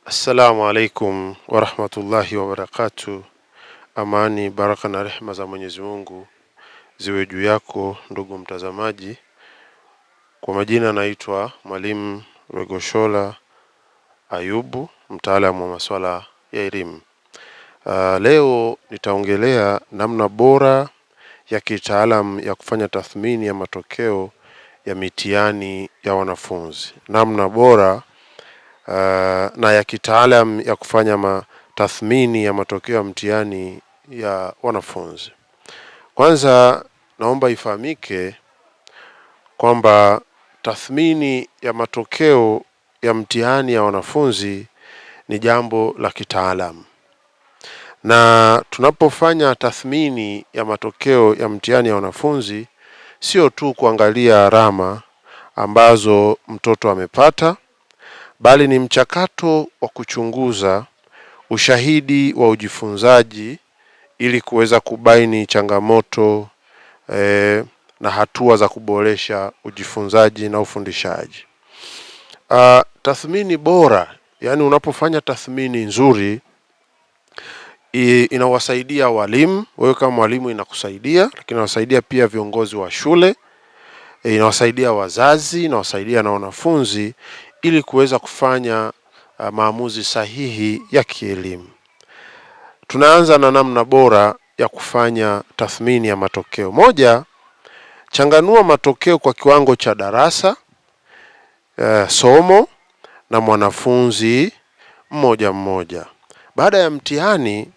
Assalamu alaikum wa rahmatullahi wa barakatuh. Amani, baraka na rehema za Mwenyezi Mungu ziwe juu yako ndugu mtazamaji. Kwa majina naitwa Mwalimu Rwegoshola Ayubu, mtaalamu wa masuala ya elimu. Leo nitaongelea namna bora ya kitaalamu ya kufanya tathmini ya matokeo ya mitihani ya wanafunzi. Namna bora na ya kitaalamu ya kufanya tathmini ya matokeo ya mtihani ya wanafunzi. Kwanza naomba ifahamike kwamba tathmini ya matokeo ya mtihani ya wanafunzi ni jambo la kitaalamu. Na tunapofanya tathmini ya matokeo ya mtihani ya wanafunzi, sio tu kuangalia alama ambazo mtoto amepata, bali ni mchakato wa kuchunguza ushahidi wa ujifunzaji ili kuweza kubaini changamoto na hatua za kuboresha ujifunzaji na ufundishaji. Tathmini bora, yani unapofanya tathmini nzuri, inawasaidia walimu, wewe kama mwalimu inakusaidia, lakini inawasaidia pia viongozi wa shule, inawasaidia wazazi, inawasaidia na wanafunzi ili kuweza kufanya maamuzi sahihi ya kielimu. Tunaanza na namna bora ya kufanya tathmini ya matokeo. Moja, changanua matokeo kwa kiwango cha darasa, somo na mwanafunzi mmoja mmoja. Baada ya mtihani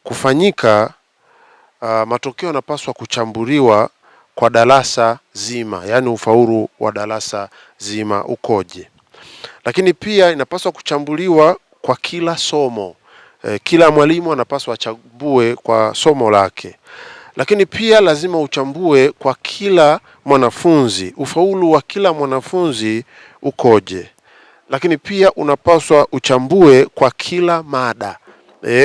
kufanyika, matokeo yanapaswa kuchambuliwa kwa darasa zima, yani ufaulu wa darasa zima ukoje. Lakini pia inapaswa kuchambuliwa kwa kila somo. Kila mwalimu anapaswa achambue kwa somo lake. Lakini pia lazima uchambue kwa kila mwanafunzi, ufaulu wa kila mwanafunzi ukoje. Lakini pia unapaswa uchambue kwa kila mada.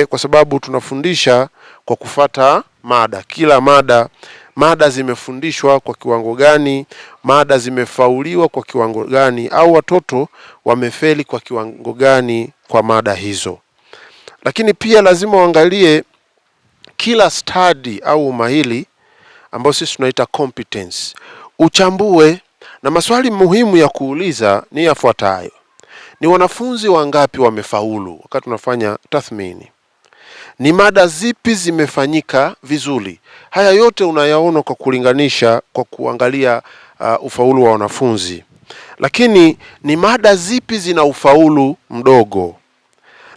Kwa sababu tunafundisha kwa kufata mada. Kila mada zimefundishwa kwa kiwango gani, mada zimefauliwa kwa kiwango gani, au watoto wamefeli kwa kiwango gani kwa mada hizo. Lakini pia lazima uangalie kila study au umahiri ambao sisi tunaita competence. Uchambue, na maswali muhimu ya kuuliza ni yafuatayo. Ni wanafunzi wangapi wamefaulu wakati tunafanya tathmini? Ni mada zipi zimefanyika vizuri? Haya yote unayaona kwa kulinganisha, kwa kuangalia ufaulu wa wanafunzi. Lakini ni mada zipi zina ufaulu mdogo?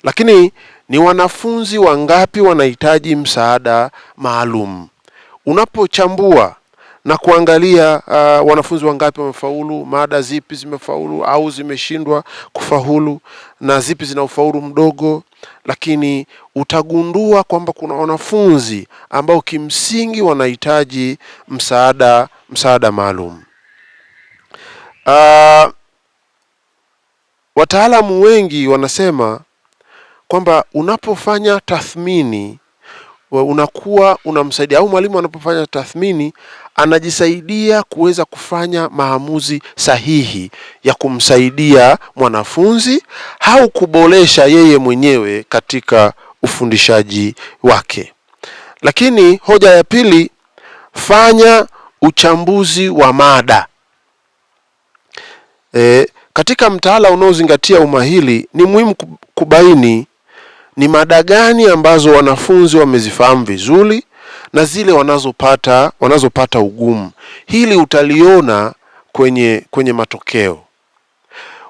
Lakini ni wanafunzi wangapi wanahitaji msaada maalum? Unapochambua na kuangalia wanafunzi wangapi wamefaulu, mada zipi zimefaulu au zimeshindwa kufaulu, na zipi zina ufaulu mdogo, lakini utagundua kwamba kuna wanafunzi ambao kimsingi wanahitaji msaada maalum. Wataalamu wengi wanasema kwamba unapofanya tathmini unakuwa unamsaidia, au mwalimu anapofanya tathmini anajisaidia kuweza kufanya maamuzi sahihi ya kumsaidia mwanafunzi au kuboresha yeye mwenyewe katika ufundishaji wake. Lakini hoja ya pili, fanya uchambuzi wa mada. Katika mtaala unaozingatia umahiri ni muhimu kubaini ni mada gani ambazo wanafunzi wamezifahamu vizuri na zile wanazopata ugumu. Hili utaliona kwenye matokeo.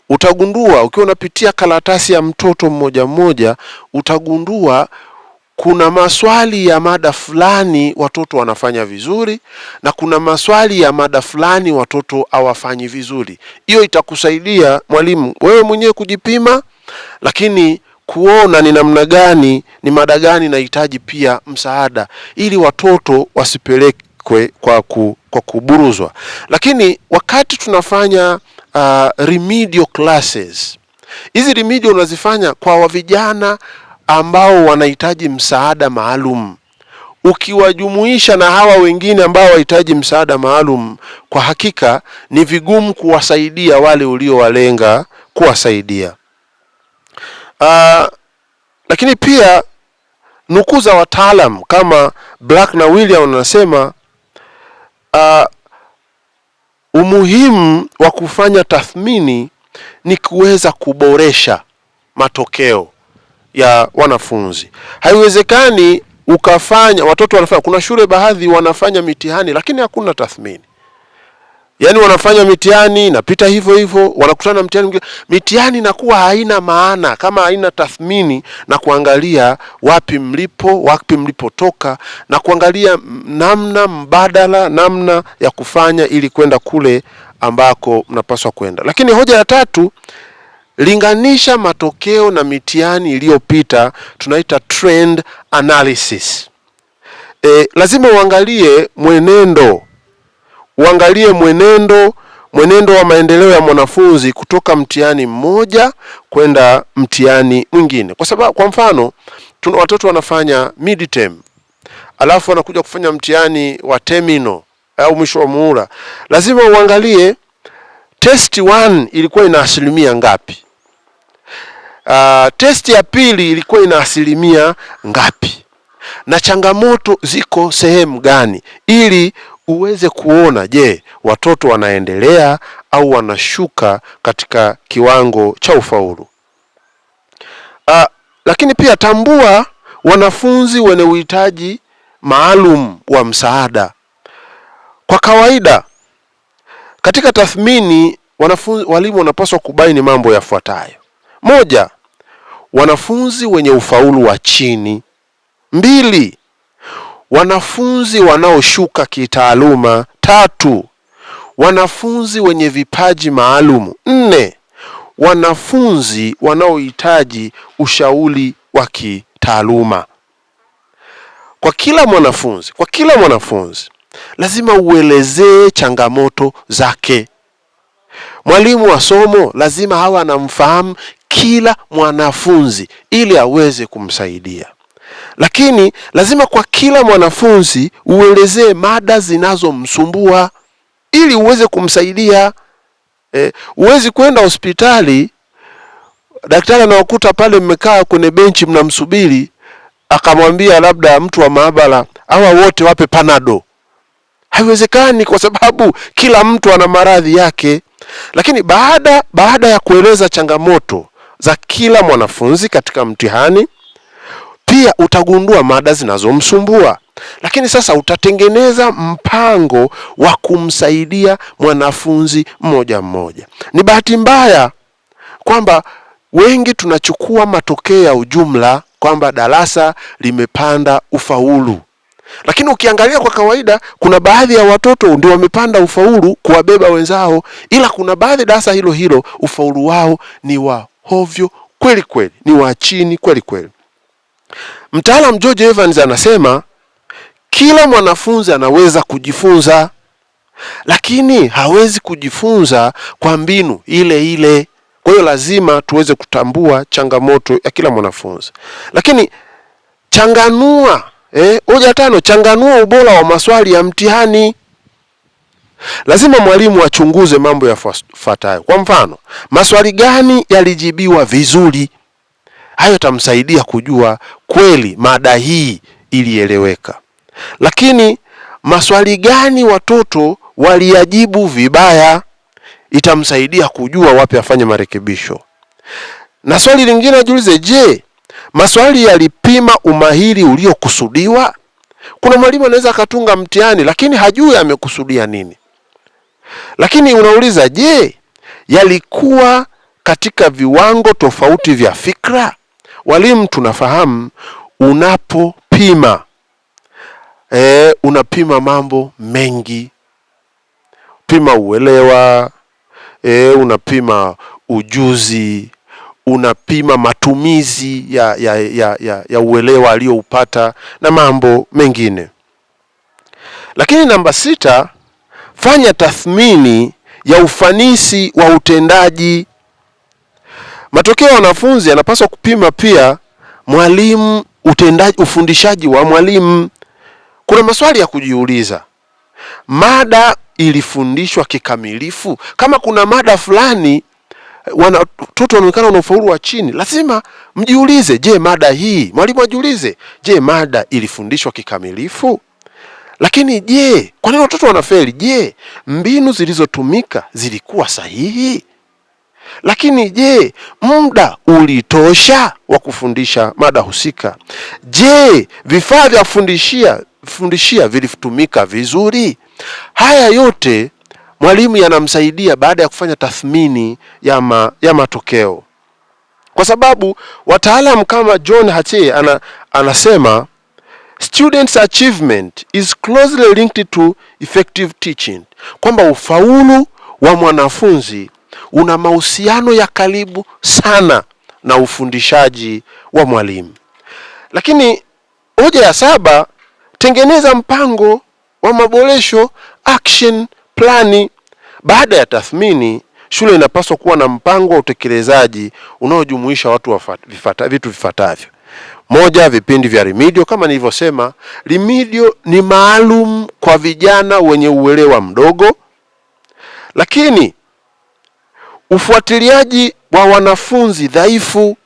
Utagundua ukiwa unapitia karatasi ya mtoto mmoja mmoja, utagundua kuna maswali ya mada fulani watoto wanafanya vizuri na kuna maswali ya mada fulani watoto hawafanyi vizuri. Hiyo itakusaidia mwalimu wewe mwenyewe kujipima, lakini kuona ni namna gani, ni mada gani inahitaji pia msaada ili watoto wasipelekwe kwa kuburuzwa. Lakini wakati tunafanya remedial classes, hizi remedial unazifanya kwa vijana ambao wanahitaji msaada maalum. Ukiwajumuisha na hawa wengine ambao wanahitaji msaada maalum, kwa hakika ni vigumu kuwasaidia wale uliowalenga kuwasaidia. Lakini pia nukuu za wataalam kama Black na William wanasema umuhimu wa kufanya tathmini ni kuweza kuboresha matokeo ya wanafunzi. Haiwezekani ukafanya watoto wanafanya, kuna shule baadhi wanafanya mitihani lakini hakuna tathmini. Yaani wanafanya mitihani napita hivyo hivyo, wanakutana mtihani, mitihani inakuwa haina maana kama haina tathmini na kuangalia wapi mlipotoka na kuangalia namna mbadala, namna ya kufanya ili kwenda kule ambako mnapaswa kwenda. Lakini hoja ya tatu, linganisha matokeo na mitihani iliyopita, tunaita trend analysis. Lazima uangalie mwenendo wa maendeleo ya mwanafunzi kutoka mtihani mmoja kwenda mtihani mwingine. Kwa sababu kwa mfano, tuna watoto wanafanya midterm, alafu wanakuja kufanya mtihani wa terminal au mwisho wa muhula. Lazima uangalie test 1 ilikuwa ina asilimia ngapi? Test ya pili ilikuwa ina asilimia ngapi? Na changamoto ziko sehemu gani, ili uweze kuona je, watoto wanaendelea au wanashuka katika kiwango cha ufaulu. Lakini pia tambua wanafunzi wenye uhitaji maalum wa msaada. Kwa kawaida katika tathmini walimu wanapaswa kubaini mambo yafuatayo. 1, wanafunzi wenye ufaulu wa chini. 2, wanafunzi wanaoshuka kitaaluma. 3, wanafunzi wenye vipaji maalum. 4, wanafunzi wanaohitaji ushauri wa kitaaluma. Kwa kila mwanafunzi lazima uelezee changamoto zake. Mwalimu wa somo lazima hawa anamfahamu kila mwanafunzi ili aweze kumsaidia. Lakini lazima kwa kila mwanafunzi uelezee mada zinazomsumbua ili uweze kumsaidia. Uwezi kwenda hospitali, daktari anawakuta pale mmekaa kwenye benchi mnamsubiri, akamwambia labda mtu wa maabara hawa wote wape Panado. Haiwezekani, kwa sababu kila mtu ana maradhi yake. Lakini baada ya kueleza changamoto za kila mwanafunzi katika mtihani, pia utagundua mada zinazomsumbua. Lakini sasa utatengeneza mpango wa kumsaidia mwanafunzi mmoja mmoja. Ni bahati mbaya kwamba wengi tunachukua matokeo ya ujumla kwamba darasa limepanda ufaulu. Lakini ukiangalia kwa kawaida, kuna baadhi ya watoto ndio wamepanda ufaulu kuwabeba wenzao, ila kuna baadhi darasa hilo hilo ufaulu wao ni wa hovyo kweli kweli, ni wa chini kweli kweli. Mtaalamu George Evans anasema kila mwanafunzi anaweza kujifunza, lakini hawezi kujifunza kwa mbinu ile ile. Kwa hiyo lazima tuweze kutambua changamoto ya kila mwanafunzi. Lakini hoja 5, changanua ubora wa maswali ya mtihani. Lazima mwalimu achunguze mambo yafuatayo. Kwa mfano, maswali gani yalijibiwa vizuri? Hayo tamsaidia kujua kweli mada hii ilieleweka. Lakini maswali gani watoto waliyajibu vibaya? Itamsaidia kujua wapi afanye marekebisho. Na swali lingine ajiulize, je, maswali yalipima umahiri uliokusudiwa? Kuna mwalimu anaweza akatunga mtihani lakini hajui amekusudia nini. Lakini unauliza, je, yalikuwa katika viwango tofauti vya fikra? Walimu tunafahamu unapopima unapima mambo mengi. Pima uelewa, unapima ujuzi, unapima matumizi ya uelewa alioupata na mambo mengine. Lakini namba 6, fanya tathmini ya ufanisi wa utendaji. Matokeo ya wanafunzi yanapaswa kupima pia mwalimu, ufundishaji wa mwalimu. Kuna maswali ya kujiuliza. Mada ilifundishwa kikamilifu? Kama kuna mada fulani watoto wanaonekana wana ufaulu wa chini, lazima mjiulize, je, mada hii, mwalimu ajiulize, je, mada ilifundishwa kikamilifu? Lakini je, kwa nini watoto wanafeli? Je, mbinu zilizotumika zilikuwa sahihi? Lakini je, muda ulitosha wa kufundisha mada husika? Je, vifaa vya kufundishia vilitumika vizuri? Haya yote mwalimu yanamsaidia baada ya kufanya tathmini ya matokeo. Kwa sababu wataalamu kama John Hattie anasema students achievement is closely linked to effective teaching, kwamba ufaulu wa mwanafunzi una mahusiano ya karibu sana na ufundishaji wa mwalimu. Lakini hoja ya 7, tengeneza mpango wa maboresho, action plan. Baada ya tathmini, shule inapaswa kuwa na mpango wa utekelezaji unaojumuisha vitu vifuatavyo. 1, vipindi vya remedial. Kama nilivyosema, remedial ni maalum kwa vijana wenye uelewa mdogo. Lakini ufuatiliaji wa wanafunzi dhaifu,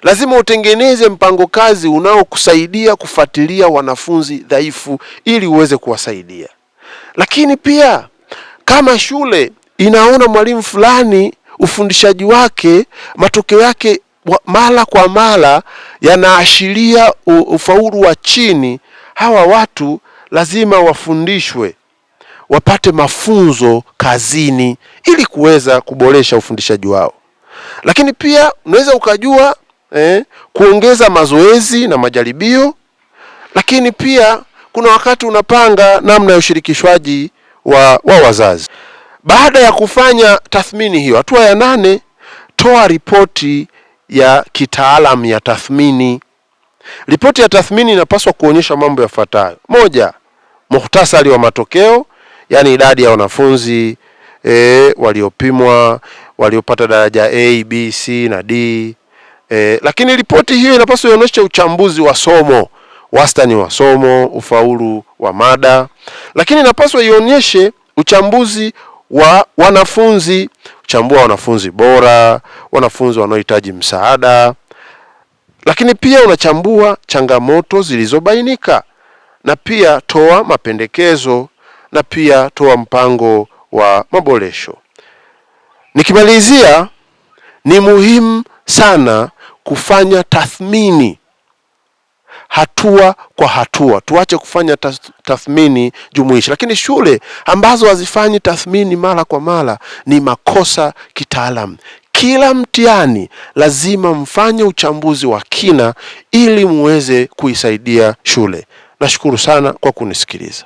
lazima utengeneze mpango kazi unaokusaidia kufuatilia wanafunzi dhaifu ili uweze kuwasaidia. Lakini pia kama shule inaona mwalimu fulani ufundishaji wake, matokeo yake mara kwa mara yanaashiria ufaulu wa chini, hawa watu lazima wafundishwe, wapate mafunzo kazini ili kuweza kuboresha ufundishaji wao. Lakini pia unaweza ukajua kuongeza mazoezi na majaribio. Lakini pia kuna wakati unapanga namna ya ushirikishwaji wa wazazi. Baada ya kufanya tathmini hiyo, hatua ya 8, toa ripoti ya kitaalamu ya tathmini. Ripoti ya tathmini inapaswa kuonyesha mambo yafuatayo. 1, muhtasari wa matokeo, yani idadi ya wanafunzi waliopimwa, waliopata daraja A, B, C na D. Lakini ripoti hiyo inapaswa ionyeshe uchambuzi wa somo, wastani wa somo, ufaulu wa mada. Lakini inapaswa ionyeshe uchambuzi wa wanafunzi, uchambua wanafunzi bora, wanafunzi wanaohitaji msaada. Lakini pia unachambua changamoto zilizobainika, na pia toa mapendekezo, na pia toa mpango wa maboresho. Nikimalizia, ni muhimu sana kufanya tathmini hatua kwa hatua. Tuache kufanya tathmini jumuishi. Lakini shule ambazo hazifanyi tathmini mara kwa mara ni makosa kitaalamu. Kila mtihani lazima mfanye uchambuzi wa kina ili muweze kuisaidia shule. Nashukuru sana kwa kunisikiliza.